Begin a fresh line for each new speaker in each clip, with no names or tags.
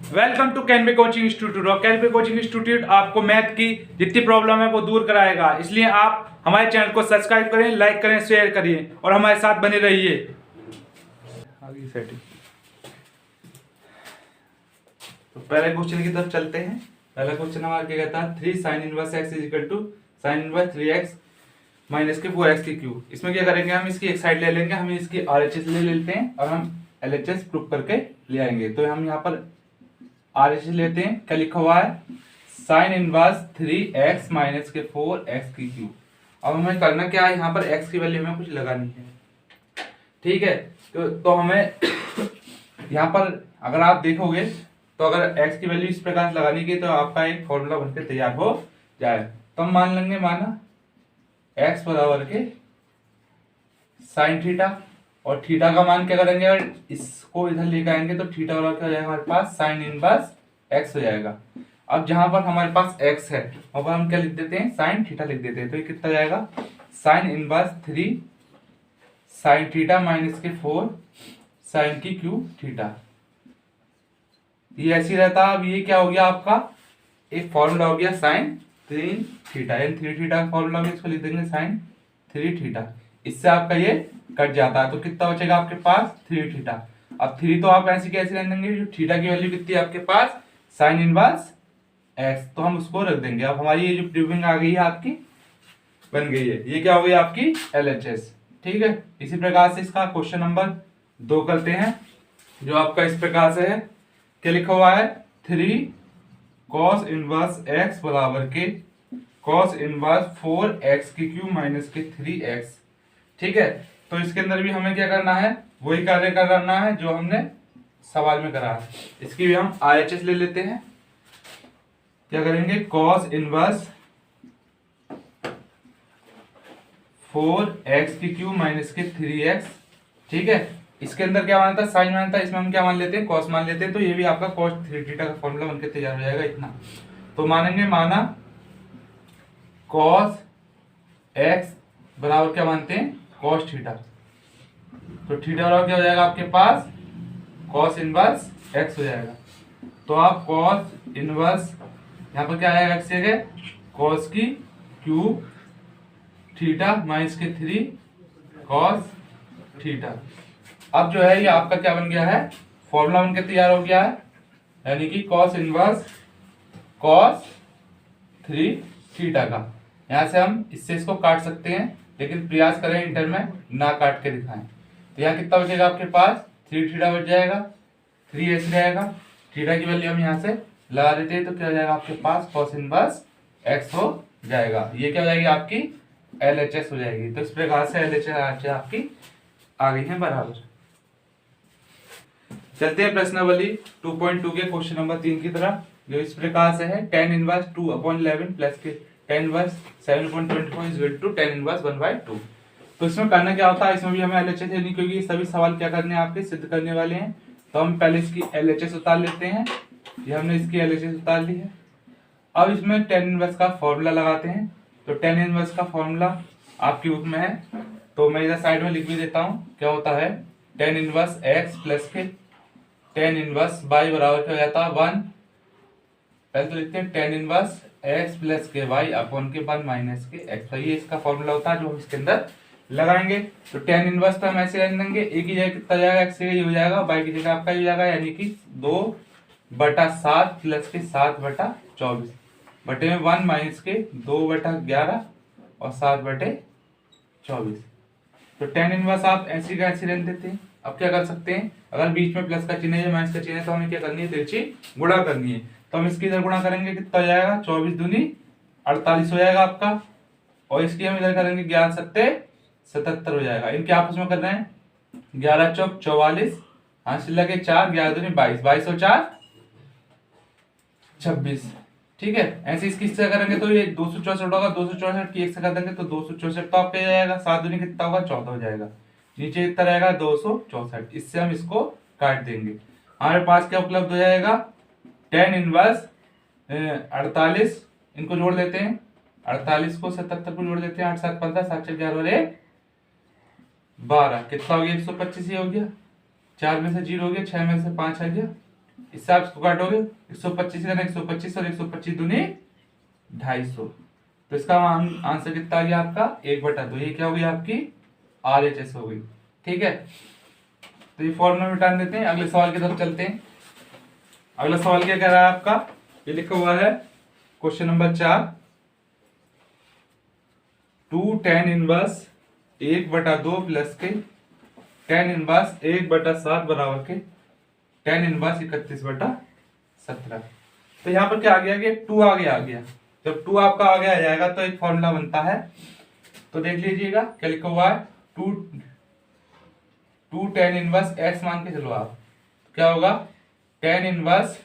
Welcome to कैनवे coaching institute. और कैनवे कोचिंग इंस्टीट्यूट आपको मैथ की जितनी प्रॉब्लम है वो दूर कराएगा, इसलिए आप हमारे चैनल को सब्सक्राइब करें, लाइक करें, शेयर करिए और हमारे साथ बने रहिए। आगे सेटिंग। तो पहले क्वेश्चन की तरफ चलते हैं। पहला क्वेश्चन हमारा क्या कहता है, 3 sin inverse x is equal to sin inverse 3x minus के 4x की क्यूब। इसमें क्या करेंगे, हम इसकी एक साइड ले लेंगे, हम इसकी RHS ले लेते हैं और हम LHS प्रूव करके ले आएंगे। तो हम यहाँ पर RHS लेते हैं, क्या लिखा हुआ है, sin इनवर्स 3x माइनस के 4x की क्यूब। अब हमें करना क्या है, यहाँ पर x की वैल्यू हमें कुछ लगानी है, ठीक है। तो हमें यहाँ पर अगर आप देखोगे तो अगर x की वैल्यू इस प्रकार से लगानी की तो आपका एक फॉर्मूला बनकर तैयार हो जाए। तो हम मान लेंगे, माना x बराबर के साइन थीटा, और थीटा का मान क्या करेंगे, अगर इसको इधर लेकर आएंगे तो थीटा बराबर क्या हो जाएगा हमारे पास, साइन इनवर्स x हो जाएगा। अब जहां पर हमारे पास x है वहां पर हम क्या लिख देते हैं, साइन थीटा लिख देते हैं। तो ये कितना जाएगा, sine inverse 3 sine theta minus के 4 साइन की क्यूब थीटा। ये ऐसे ही रहता। अब ये क्या हो गया आपका, एक फॉर्मूला हो गया साइन 3 थीटा, यानी 3 थीटा का फॉर्मूला हो गया, इसको लिख देंगे साइन 3 थीटा। इससे आपका ये कट जाता है, तो कितना बचेगा आपके पास, 3 थीटा। अब 3 तो आप ऐसे कैसे रख देंगे, जो थीटा की वैल्यू कितनी है आपके पास, साइन इनवर्स x, तो हम उसको रख देंगे। अब हमारी ये जो प्रूविंग आ गई है आपकी, बन गई है, ये क्या हो गई आपकी LHS, ठीक है। इसी प्रकार से इसका क्वेश्चन नंबर 2 करते हैं, जो आपका इस प्रकार से है, क्या लिखा हुआ है, 3 cos इनवर्स x बराबर के cos इनवर्स 4x की क्यूब माइनस के 3x, ठीक है। तो इसके अंदर भी हमें क्या करना है, वही कार्य करना है जो हमने सवाल में करा है। इसकी भी हम RHS ले लेते हैं, क्या करेंगे, cos इनवर्स 4x की क्यूब माइनस के 3x, ठीक है। इसके अंदर क्या मानता है, साइन मानता है, इसमें हम क्या मान लेते हैं, cos मान लेते हैं। तो ये भी आपका cos 3 थीटा का फॉर्मूला बनकर तैयार हो जाएगा इतना। तो मानेंगे, माना cos x बराबर क्या मानते हैं, cos थीटा। तो थीटा बराबर क्या हो जाएगा आपके पास, cos इनवर्स x हो जाएगा। तो आप cos इनवर्स यहाँ पर क्या आएगा, x जगह cos की क्यूब थीटा माइनस के 3 cos थीटा। अब जो है ये आपका क्या बन गया है, फॉर्मूला बनकर तैयार हो गया है, यानी कि cos इनवर्स cos 3 थीटा का। यहाँ से हम इससे इसको काट सकते हैं, लेकिन प्रयास करें इंटर में ना काट के दिखाएं। तो यहाँ कितना बचेगा आपके पास, 3 थीटा बच जाएगा, 3 ऐसे रहेगा, थीटा की वैल्यू हम यहाँ से लगा देते हैं, तो क्या हो जाएगा आपके पास, cos इनवर्स x हो जाएगा। ये क्या हो जाएगी आपकी LHS हो जाएगी। तो इस प्रकार से LHS आपकी आ गई है बराबर। चलते हैं प्रश्नावली 2.2 के क्वेश्चन नंबर 3 की तरफ, जो इस प्रकार से है, tan इनवर्स 2/11 प्लस के tan inverse 7.24 is equal to tan inverse 1/2। तो इसमें करना क्या होता है, इसमें भी हमें LHS लेनी, क्योंकि सभी सवाल क्या करने हैं आपके, सिद्ध करने वाले हैं। तो हम पहले इसकी LHS उतार लेते हैं, ये हमने इसकी LHS उतार ली है। अब इसमें tan इनवर्स का फॉर्मूला लगाते हैं। तो tan इनवर्स का फॉर्मूला आपकी बुक में है, तो मैं इधर साइड में लिख भी देता हूँ। क्या होता है, tan इनवर्स x प्लस के tan इनवर्स y बराबर क्या हो जाता है, 1। पहले तो लिखते हैं tan इनवर्स x प्लस के y अपॉन के 1 माइनस के x। तो ये इसका फॉर्मूला होता है जो हम इसके अंदर लगाएंगे। तो tan इनवर्स तो हम ऐसे रख देंगे, एक ही जगह कितना जाएगा, x की जगह ये हो जाएगा, y की जगह आपका ये हो जाएगा, यानी कि 2/7 प्लस के 7/24 बटे में 1 माइनस के 2/11 और 7/24। तो tan इनवर्स आप ऐसी का ऐसी रख देते हैं। अब क्या कर सकते हैं, अगर बीच में प्लस का चिन्ह है या माइनस का चिन्ह है तो हमें क्या करनी है, तिरछी गुणा करनी है। तो हम इसकी इधर गुणा करेंगे, कितना हो जाएगा, 24 दूनी 48 हो जाएगा आपका, और इसकी हम इधर करेंगे 11 सत्ते 77 हो जाएगा। इनके आपस में कर रहे हैं, 11 चौक 44, हाथ लगे 4, 11 दूनी 22, 22 और 4 26, ठीक है। ऐसे इसकी से करेंगे तो ये 264 होगा, 264 की एक से कर देंगे तो 264 तो आपका जाएगा, 7 दूनी कितना होगा, 14 हो जाएगा, नीचे कितना रहेगा 264। इससे हम इसको काट देंगे, हमारे पास क्या उपलब्ध हो जाएगा, tan इनवर्स 48, इनको जोड़ देते हैं, 48 को 77 को जोड़ देते हैं, 8 7 15 7 4 11 और 1 12, कितना हो गया, 125 ही हो गया। 4 में से 0 हो गया, 6 में से 5 आ गया, इससे आप इसको काटोगे 125 का 125 और 125 दूनी 250, तो इसका आंसर कितना आ गया आपका 1/2। ये क्या होगी आपकी RHS हो गई। ठीक है, तो ये फॉर्मूला मिटा देते हैं, अगले सवाल की तरफ चलते हैं। अगला सवाल क्या कह रहा है आपका, ये लिखा हुआ है question number 4, 2 tan inverse 1/2 plus के tan इनवर्स 1/7 बराबर के tan इनवर्स 31/17। तो यहाँ पर क्या आ गया कि 2 आ गया। जब 2 आपका आगे आ जाएगा तो एक फॉर्मूला बनता है, तो देख लीजिएगा क्या लिखा हुआ है, 2 tan इनवर्स x मान के चलो आप, क्या होगा tan inverse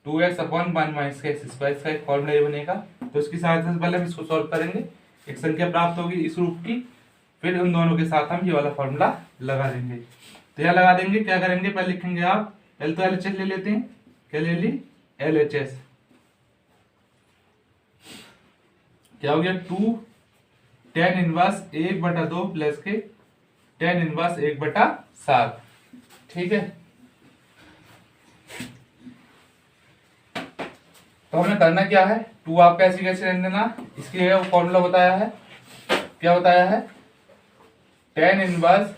2x upon 1 minus के एक्स स्क्वायर, इसका एक फॉर्मूला ये बनेगा। तो इसकी सहायता से पहले हम इसको सॉल्व करेंगे, एक संख्या प्राप्त होगी इस रूप की, फिर उन दोनों के साथ हम ये वाला फॉर्मूला लगा देंगे। तो यह लगा देंगे, क्या करेंगे पहले लिखेंगे आप पहले तो LHS ले लेते हैं, क्या ले ली LHS, क्या हो गया 2 tan इनवर्स 1/2 प्लस के tan इनवर्स 1/7। ठीक है, तो हमें करना क्या है, 2 आपका ऐसे कैसे रहने देना, इसके लिए वो फॉर्मूला बताया है, क्या बताया है, tan इनवर्स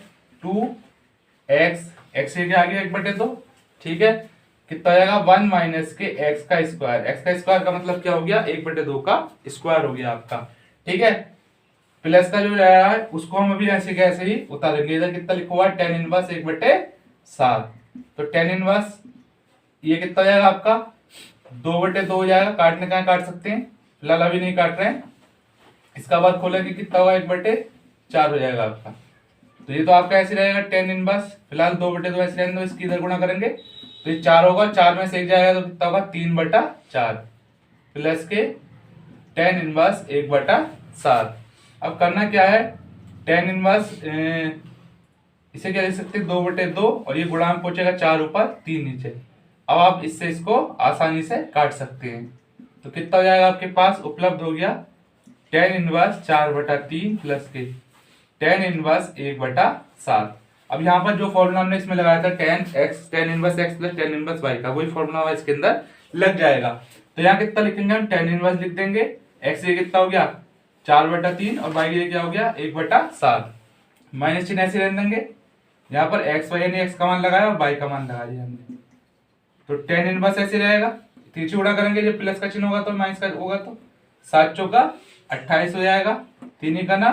2x, x के आगे 1/2। ठीक है, कितना आ जाएगा 1 माइनस के x का स्क्वायर, x का स्क्वायर का मतलब क्या हो गया 1/2 का स्क्वायर हो गया आपका। ठीक है, प्लस का जो रहा है उसको हम अभी ऐसे कैसे ही उतारेंगे, इधर कितना लिखा हुआ है tan इनवर्स 1/7, तो tan इनवर्स ये कितना हो जाएगा आपका 2/2 हो जाएगा, काटने का काट सकते हैं, फिलहाल अभी नहीं काट रहे हैं, इसका बाद खोलेंगे कितना होगा 1/4 हो जाएगा आपका। तो ये तो आपका ऐसे रहेगा tan इनवर्स, फिलहाल 2/2 ऐसे रहने दो, इसकी इधर गुणा करेंगे तो ये 4 होगा, 4 में से 1 जाएगा तो कितना होगा 3/4 प्लस के tan इनवर्स 1/7। अब करना क्या है, tan इनवर्स इसे क्या लिख सकते हैं 2/2 और ये गुणा में पहुंचेगा 4 ऊपर 3 नीचे। अब आप इससे इसको आसानी से काट सकते हैं, तो कितना हो जाएगा आपके पास उपलब्ध हो गया tan इनवर्स 4/3 प्लस के tan इनवर्स 1/7। अब यहाँ पर जो फॉर्मूला हमने इसमें लगाया था tan inverse x plus tan inverse y का, वही फॉर्मूला इसके अंदर लग जाएगा। तो यहाँ कितना लिखेंगे हम, tan इनवर्स लिख देंगे, x ये कितना हो गया 4/3 और y ये क्या हो गया 1/7, माइनस चिन्ह ऐसे रहने देंगे, यहाँ पर x y यानी x का मान लगाया और y का मान लगा दिया हमने, तो tan इनवर्स ऐसे रहेगा, तीसरी गुणा करेंगे जब प्लस का चिन्ह होगा तो माइनस का होगा, तो 7 चौका 28 हो जाएगा, 3 का ना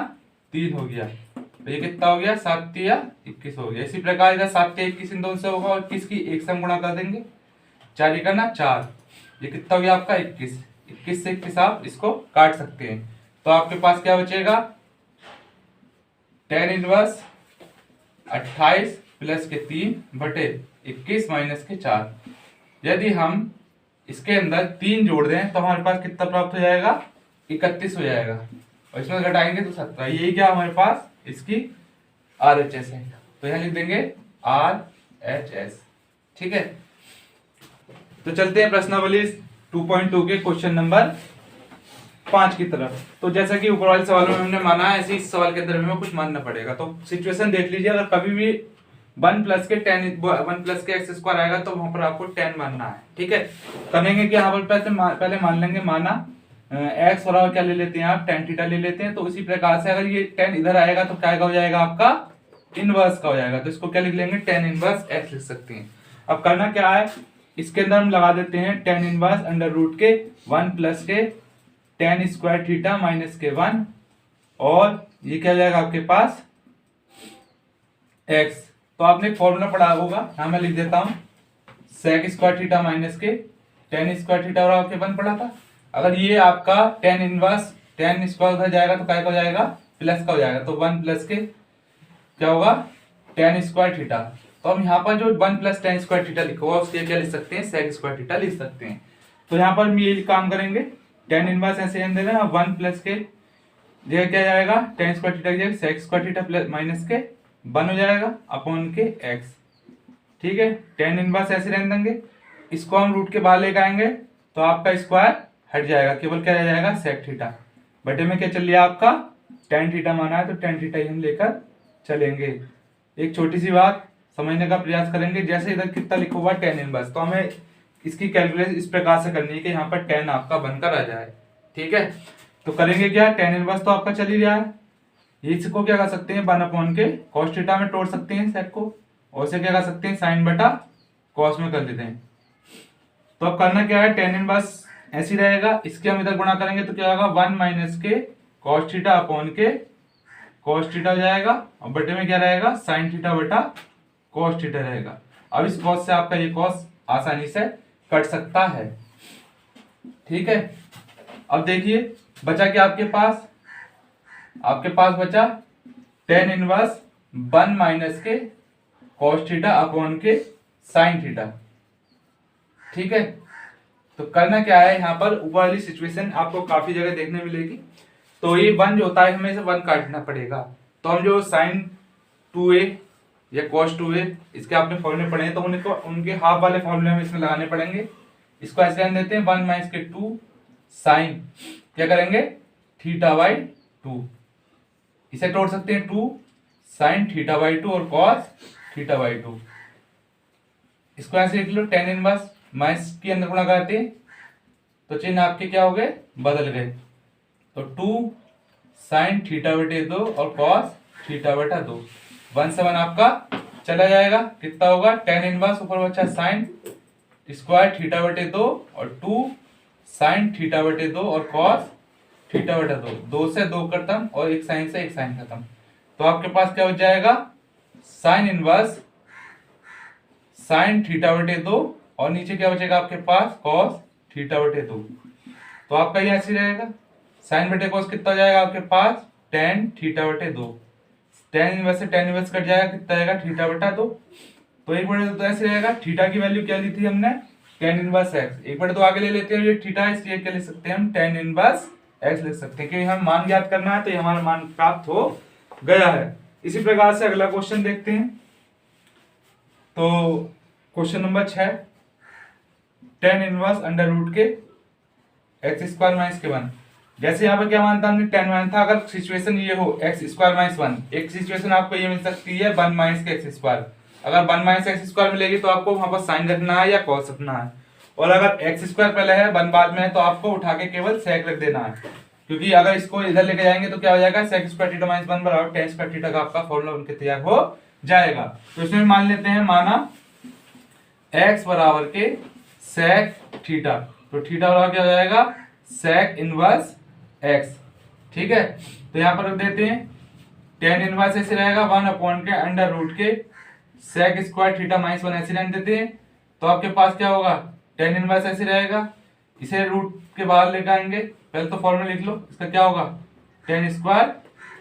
3 हो गया, तो ये कितना हो गया 7 तिया 21 हो गया। इसी प्रकार इधर 7 तिया 21 इन दोनों से होगा और 21 की एक सम गुणा कर देंगे, 4 का ना 4, ये कितना हो गया आपका 21, 21 से 21 आप इसको काट सकते हैं, तो आपके पास क्या बचेगा tan इनवर्स 28 प्लस के 3/21 माइनस के 4। यदि हम इसके अंदर 3 जोड़ दें तो हमारे पास कितना प्राप्त हो जाएगा 31 हो जाएगा, और इसमें घटाएंगे तो 17, यही क्या हमारे पास इसकी RHS है, तो यहां लिख देंगे RHS। ठीक है, तो चलते हैं प्रश्नावली 2.2 के क्वेश्चन नंबर 5 की तरफ। तो जैसा कि ऊपर वाले सवालों में हमने माना है, ऐसे इस सवाल के अंदर हमें कुछ मानना पड़ेगा। तो सिचुएशन देख लीजिए, अगर कभी भी 1 प्लस के x स्क्वायर आएगा तो वहां पर आपको tan मानना है। ठीक है, करेंगे कि यहाँ पर पहले मान लेंगे, माना x और क्या ले लेते हैं आप tan थीटा ले लेते हैं, तो उसी प्रकार से अगर ये tan इधर आएगा तो क्या हो जाएगा आपका इनवर्स का हो जाएगा, तो इसको क्या लिख लेंगे tan इनवर्स x लिख सकते हैं। अब करना क्या है, इसके अंदर हम लगा देते हैं tan इनवर्स अंडर रूट के 1 प्लस के tan स्क्वायर थीटा माइनस के 1, और ये क्या हो जाएगा आपके पास x। तो आपने एक फॉर्मूला पढ़ा होगा, यहां मैं लिख देता हूं, sec स्क्वायर थीटा माइनस के tan स्क्वायर थीटा और आपके 1 पढ़ा था। अगर ये आपका tan इनवर्स tan स्क्वायर उधर जाएगा तो क्या हो जाएगा प्लस का हो जाएगा, तो 1 प्लस के क्या होगा tan स्क्वायर थीटा। तो हम यहाँ पर जो 1 प्लस tan स्क्वायर थीटा लिखा हुआ उसके क्या लिख सकते हैं sec स्क्वायर थीटा लिख सकते हैं। तो यहाँ पर हम ये काम करेंगे, tan इनवर्स ऐसे दे रहे हैं, 1 प्लस के ये क्या जाएगा tan स्क्वायर थीटा की जगह sec square theta plus minus के 1 हो जाएगा अपॉन के x। ठीक है, tan इनवर्स ऐसे रहने देंगे, इसको हम रूट के बाहर लेकर आएंगे तो आपका स्क्वायर हट जाएगा, केवल क्या रह जाएगा sec थीटा, बटे में क्या चल लिया आपका tan थीटा माना है तो tan थीटा ही हम लेकर चलेंगे। एक छोटी सी बात, समझने का प्रयास करेंगे। जैसे इधर कितना लिखा हुआ टेन इनवर्स, तो हमें इसकी कैलकुलेशन इस प्रकार से करनी है कि यहाँ पर टेन आपका बनकर आ जाए। ठीक है, तो करेंगे क्या, टेन इनवर्स तो आपका चल ही रहा है, इसको क्या कर सकते हैं 1 के cos थीटा में तोड़ सकते हैं सेक को, और इसे क्या कर सकते हैं साइन बटा कॉस में कर देते हैं। तो अब करना क्या है, टेन इनवर्स ऐसी रहेगा, इसके हम इधर गुणा करेंगे तो क्या होगा 1 माइनस के cos थीटा अपॉन के cos थीटा हो जाएगा, और बटे में क्या रहेगा साइन थीटा बटा cos थीटा रहेगा। अब इस cos से आपका ये cos आसानी से कट सकता है। ठीक है, अब देखिए बचा क्या आपके पास बचा टेन इनवर्स 1 माइनस के cos थीटा अपॉन के साइन थीटा। ठीक है, तो करना क्या है, यहाँ पर ऊपर वाली सिचुएशन आपको काफी जगह देखने मिलेगी। तो ये 1 जो होता है हमें से 1 काटना पड़ेगा, तो हम जो साइन 2a या cos 2a इसके आपने फॉर्मूले पढ़े हैं, तो उनके हाफ वाले फॉर्मूले हमें इसमें लगाने पड़ेंगे। इसको ऐसे हम देते हैं 1 माइनस के 2 साइन क्या करेंगे थीटा बाई 2, इसे तोड़ सकते हैं 2 साइन थीटा बाई 2 और cos थीटा बाई 2। इसको ऐसे लिख लो टेन इनवर्स माइनस के अंदर गुणा करते हैं तो चिन्ह आपके क्या हो गए बदल गए, तो 2 साइन थीटा बटे 2 और cos थीटा बटा 2, 1 से 1 आपका चला जाएगा, कितना होगा टेन इनवर्स ऊपर बचा साइन स्क्वायर थीटा बटे 2 और 2 साइन थीटा बटे 2 और cos थीटा बटा 2, 2 से 2 खत्म और एक साइन से एक साइन खत्म। तो आपके पास क्या हो जाएगा साइन इनवर्स साइन थीटा बटे 2 और नीचे क्या बचेगा आपके पास cos थीटा बटे 2। तो आपका ये ऐसे रहेगा साइन बटे cos कितना हो जाएगा आपके पास टेन थीटा बटे 2, टेन इनवर्स से टेन इनवर्स कट जाएगा, कितना आएगा थीटा बटा 2। तो एक बटे 2 तो ऐसे रहेगा, थीटा की वैल्यू क्या ली थी हमने टेन इनवर्स एक्स, एक बटे 2 आगे ले लेते हैं, ये थीटा है इसलिए क्या लिख सकते हैं हम टेन इनवर्स एक्स लिख सकते हैं, क्योंकि हम मान ज्ञात करना है तो ये हमारा मान प्राप्त हो गया है। इसी प्रकार से अगला क्वेश्चन देखते हैं। तो question number 6, tan inverse under root के एक्स स्क्वायर माइनस के 1। जैसे यहाँ पर क्या मानता हमने टेन माना था, अगर सिचुएशन ये हो एक्स स्क्वायर माइनस 1, एक सिचुएशन आपको ये मिल सकती है 1 माइनस के एक्स स्क्वायर। अगर 1 माइनस एक्स स्क्वायर मिलेगी तो आपको वहां पर साइन रखना है या कॉस रखना है, और अगर एक्स स्क्वायर पहले है 1 बाद में है तो आपको उठा के केवल सेक रख देना है, क्योंकि अगर इसको इधर लेके जाएंगे तो क्या हो जाएगा सेक स्क्वायर थीटा माइनस 1 बराबर टेन स्क्वायर थीटा का आपका फॉर्मूला बनके तैयार हो जाएगा। तो इसमें मान लेते हैं माना x बराबर के सेक थीटा, तो थीटा बराबर क्या हो जाएगा सेक इनवर्स x। ठीक है, तो यहाँ पर रख देते हैं टेन इनवर्स ऐसे रहेगा 1 अपॉन के अंडर रूट के सेक स्क्वायर थीटा माइनस 1 ऐसे रहने देते हैं। तो आपके पास क्या होगा टेन इनवर्स ऐसे रहेगा, इसे रूट के बाहर लेकर आएंगे, पहले तो फॉर्मूला लिख लो, इसका क्या होगा टेन स्क्वायर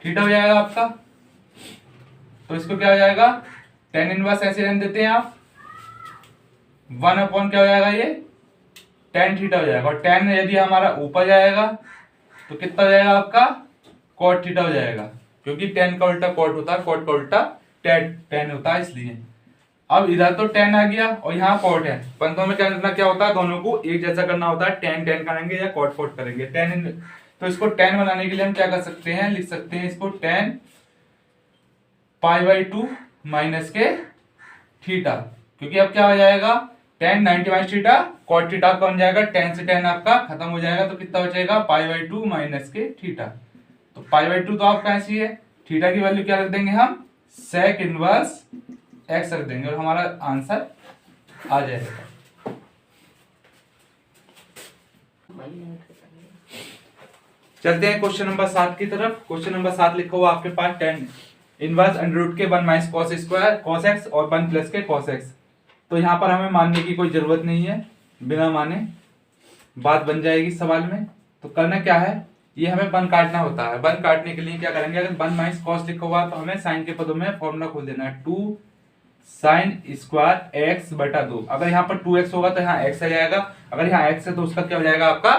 थीटा हो जाएगा आपका, तो इसको क्या हो जाएगा टेन इनवर्स ऐसे रहने देते हैं आप, 1 अपॉन क्या हो जाएगा ये टेन थीटा हो जाएगा, और टेन यदि हमारा ऊपर जाएगा तो कितना हो जाएगा आपका कॉट थीटा हो जाएगा, क्योंकि टेन का उल्टा कॉट होता है, कॉट का उल्टा टेन होता है इसलिए। अब इधर तो टेन आ गया और यहाँ कॉट है, पंथों में क्या करना क्या होता है दोनों को एक जैसा करना होता है, टेन टेन करेंगे या कॉट कॉट करेंगे टेन। तो इसको टेन बनाने के लिए हम क्या कर सकते हैं, लिख सकते हैं इसको टेन पाई बाई 2 माइनस के थीटा, क्योंकि अब क्या हो जाएगा tan 90 minus theta cot theta का बन जाएगा, टेन से टेन आपका खत्म हो जाएगा, तो कितना बचेगा पाई बाई 2 माइनस के थीटा। तो पाई बाई 2 तो आपका ऐसी है, थीटा की वैल्यू क्या रख देंगे हम सेक इनवर्स एक्स रख देंगे और हमारा आंसर आ जाएगा। चलते हैं क्वेश्चन नंबर 7 की तरफ। क्वेश्चन नंबर 7 लिखा हुआ आपके पास टेन इनवर्स अंडर रूट के 1 minus cos square cos x और 1 प्लस के कॉस एक्स। तो यहाँ पर हमें मानने की कोई जरूरत नहीं है, बिना माने बात बन जाएगी सवाल में। तो करना क्या है, ये हमें 1 काटना होता है, 1 काटने के लिए क्या करेंगे, अगर 1 माइनस कॉस लिखा हुआ तो हमें साइन के पदों में फॉर्मूला खोल देना है 2 साइन स्क्वायर एक्स बटा 2। अगर यहाँ पर 2x होगा तो यहाँ x आ जाएगा, अगर यहाँ x है तो उसका क्या हो जाएगा आपका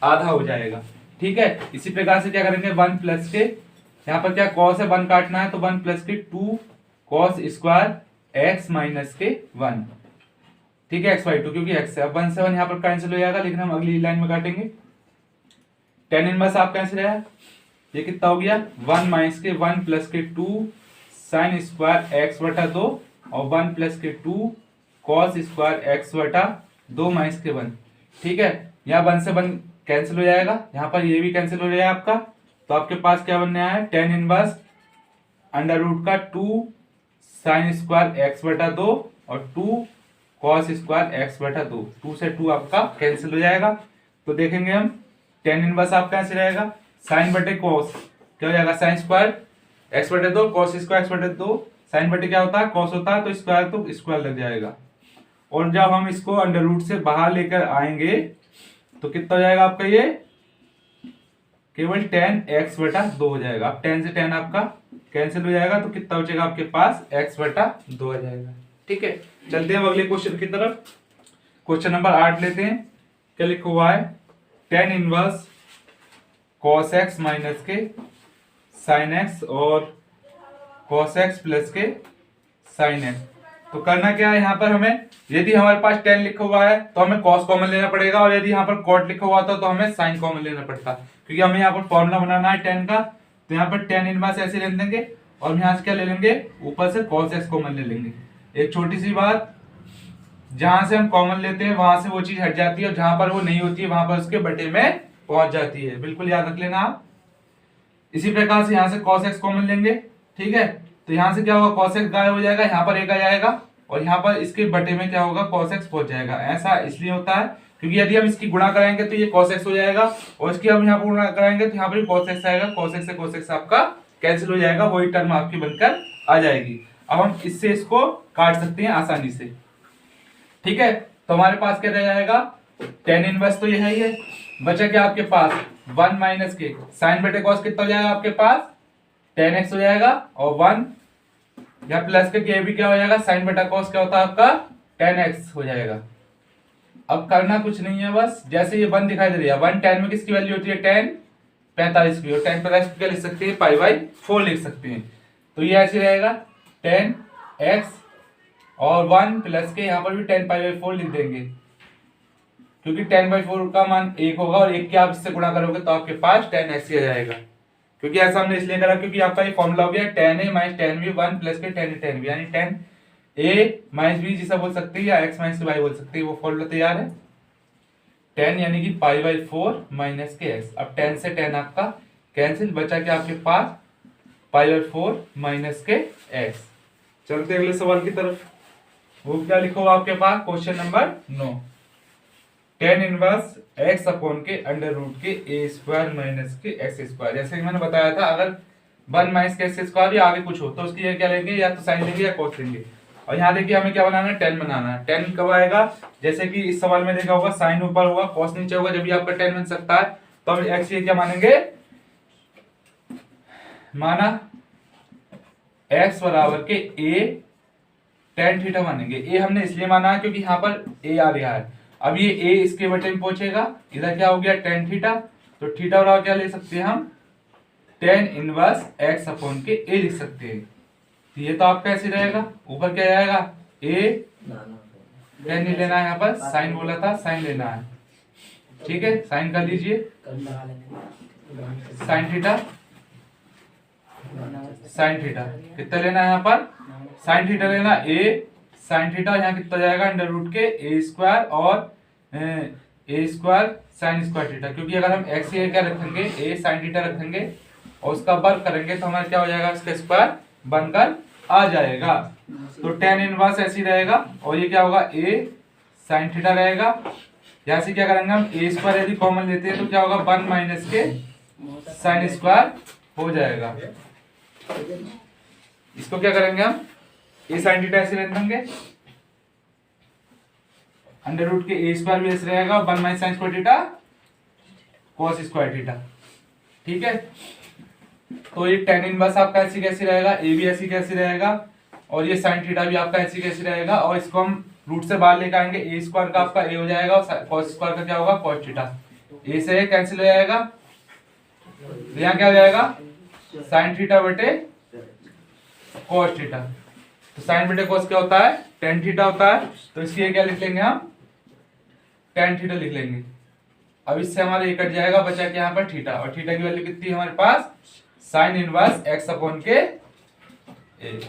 आधा हो जाएगा। ठीक है, इसी प्रकार से क्या करेंगे 1 प्लस के, यहाँ पर क्या cos है 1 काटना है तो 1 प्लस के 2 cos स्क्वायर x माइनस के 1। ठीक है, x बाई 2 क्योंकि x है, अब 1 से 1 यहाँ पर कैंसिल हो जाएगा, लेकिन हम अगली लाइन में काटेंगे। टेन इनवर्स आप कैंसिल है, ये कितना हो गया 1 माइनस के 1 प्लस के 2 साइन स्क्वायर x बटा 2 और 1 प्लस के 2 कॉस स्क्वायर एक्स बटा 2 माइनस के 1। ठीक है, यहाँ 1 से 1 कैंसिल हो जाएगा, यहाँ पर ये भी कैंसिल हो जाएगा आपका। तो आपके पास क्या बनने आया है, टेन इनवर्स अंडर रूट का 2 साइन स्क्वायर एक्स बटा 2 और 2 कॉस स्क्वायर एक्स बटा 2। 2 से 2 आपका कैंसिल हो जाएगा। तो देखेंगे हम टेन इनवर्स आपका ऐसे रहेगा, साइन बटे कॉस क्या हो जाएगा, साइन स्क्वायर एक्स बटे 2 कॉस स्क्वायर एक्स बटे 2। साइन बटे क्या होता है, कॉस होता है, तो स्क्वायर लग जाएगा। और जब हम इसको अंडर रूट से बाहर लेकर आएंगे तो कितना हो जाएगा आपका, ये केवल टेन एक्स बटा 2 हो जाएगा। अब 10 से 10 आपका कैंसिल हो जाएगा, तो कितना बचेगा आपके पास, एक्स बटा 2 आ जाएगा। ठीक है, चलते हैं अगले क्वेश्चन की तरफ। क्वेश्चन नंबर 8 लेते हैं। क्या लिखा हुआ है, tan inverse cos x minus के साइन एक्स और कॉस एक्स प्लस के साइन एक्स। तो करना क्या है, यहाँ पर हमें यदि हमारे पास टेन लिखा हुआ है तो हमें कॉस कॉमन लेना पड़ेगा, और यदि यहाँ पर कॉट लिखा हुआ था तो हमें साइन कॉमन लेना पड़ता, क्योंकि हमें यहाँ पर फॉर्मूला बनाना है टेन का। तो यहाँ पर टेन इनवर्स ऐसे ले लेंगे और यहाँ से क्या ले लेंगे, ऊपर से कॉस एक्स कॉमन ले लेंगे। एक छोटी सी बात, जहां से हम कॉमन लेते हैं वहां से वो चीज हट जाती है, और जहां पर वो नहीं होती है वहां पर उसके बटे में पहुंच जाती है, बिल्कुल याद रख लेना आप। इसी प्रकार से यहाँ से cos x कॉमन लेंगे। ठीक है, तो यहाँ से क्या होगा, cos x गायब हो जाएगा, यहाँ पर एक आ जाएगा, और यहाँ पर इसके बटे में क्या होगा, cos x पहुंच जाएगा। ऐसा इसलिए होता है क्योंकि यदि हम इसकी गुणा कराएंगे तो ये cos x हो जाएगा, और इसकी हम यहाँ पर गुणा कराएंगे तो यहाँ पर cos x आएगा। cos x से cos x आपका कैंसिल हो जाएगा, वही टर्म आपकी बनकर आ जाएगी। अब हम इससे इसको काट सकते हैं आसानी से। ठीक है, तो हमारे पास क्या रह जाएगा, टेन इनवर्स तो ये है ही है, बचा क्या आपके पास 1 माइनस के साइन बटे कॉस कितना हो जाएगा आपके पास, टेन एक्स हो जाएगा, और 1 या प्लस के भी क्या हो जाएगा, साइन बटा कॉस क्या होता है आपका, टेन एक्स हो जाएगा। अब करना कुछ नहीं है, बस जैसे ये 1 दिखाई दे रही है, 1 10 में किसकी वैल्यू होती है, 10 45 की, और 10 45 क्या लिख सकते हैं, पाई बाई 4 लिख सकते हैं। तो ये ऐसे रहेगा 10 एक्स और 1 प्लस के यहाँ पर भी 10 पाई बाई 4 लिख देंगे, क्योंकि 10 बाई 4 का मान 1 होगा, और 1 के आप इससे गुणा करोगे तो आपके पास 10 एक्स आ जाएगा। क्योंकि ऐसा हमने इसलिए करा क्योंकि आपका ये फॉर्मूला हो गया 10a माइनस 10b 1 प्लस के 10b, यानी 10a माइनस b जिसे बोल सकते हैं, या x माइनस y बोल सकते हैं, वो फॉर्मूला तैयार है। 10 यानी कि पाई बाई 4 माइनस के x। अब 10 से 10 आपका कैंसिल, बचा कि आपके पास पाई बाई 4 माइनस के x। चलते अगले सवाल की तरफ। वो क्या लिखो आपके पास, question number 9, tan inverse x upon के अंडर रूट के ए स्क्वायर माइनस के एक्स स्क्वायर। जैसे कि मैंने बताया था, अगर 1 माइनस के एक्स स्क्वायर या आगे कुछ हो तो उसकी ये क्या लेंगे, या तो साइन लेंगे या कॉस लेंगे। और यहाँ देखिए हमें क्या बनाना है, 10 बनाना है। 10 कब आएगा, जैसे कि इस सवाल में देखा होगा, साइन ऊपर होगा कॉस नीचे होगा, जब भी आपका 10 बन सकता है। तो हम एक्स ये क्या मानेंगे, माना एक्स बराबर के ए टेन थीटा मानेंगे। ए हमने इसलिए माना है क्योंकि यहाँ पर ए आ रहा है। अब ये a इसके बटे में पहुंचेगा, इधर क्या हो गया टेन थीटा, तो थीटा बराबर क्या ले सकते हैं हम, टेन इनवर्स x अपॉन के a लिख सकते हैं। तो ये तो आपका ऐसे रहेगा, ऊपर क्या आएगा a, टेन नहीं लेना है, यहाँ पर साइन बोला था, साइन लेना है। ठीक है, साइन कर लीजिए, साइन थीटा, साइन थीटा कितना लेना है, यहाँ पर साइन थीटा लेना a साइन थीटा, यहाँ कितना जाएगा अंडर रूट के ए स्क्वायर और ए स्क्वायर साइन स्क्वायर थीटा, क्योंकि अगर हम एक्स क्या रखेंगे, ए साइन थीटा रखेंगे और उसका वर्ग करेंगे तो हमारा क्या हो जाएगा, इसका स्क्वायर बनकर आ जाएगा। तो टेन इनवर्स ऐसी रहेगा, और ये क्या होगा, ए साइन थीटा रहेगा। यहाँ से क्या करेंगे हम, ए स्क्वायर यदि कॉमन लेते हैं तो क्या होगा, 1 माइनस के साइन स्क्वायर हो जाएगा। इसको क्या करेंगे हम, ए साइन थीटा ऐसे रख देंगे, अंडर रूट के ए स्क्वायर भी ऐसे रहेगा, 1 minus sine square theta cos square theta. ठीक है, तो ये टेन इनवर्स आपका ऐसी कैसी रहेगा, ए भी ऐसी कैसी रहेगा, और ये साइन थीटा भी आपका ऐसी कैसी रहेगा, और इसको हम रूट से बाहर लेकर आएंगे, ए स्क्वायर का आपका ए हो जाएगा, और कॉस स्क्वायर का क्या होगा, कॉस थीटा। ए से ए कैंसिल हो जाएगा, यहाँ क्या हो जाएगा, साइन थीटा बटे कॉस थीटा। तो साइन बटे कॉस क्या होता है, टेन थीटा होता है, तो इसकी क्या लिख लेंगे हम, टेन थीटा लिख लेंगे। अब इससे हमारा ये कट जाएगा, बचा के यहाँ पर थीटा, और थीटा की वैल्यू कितनी है हमारे पास, साइन इनवर्स एक्स अपॉन के ए।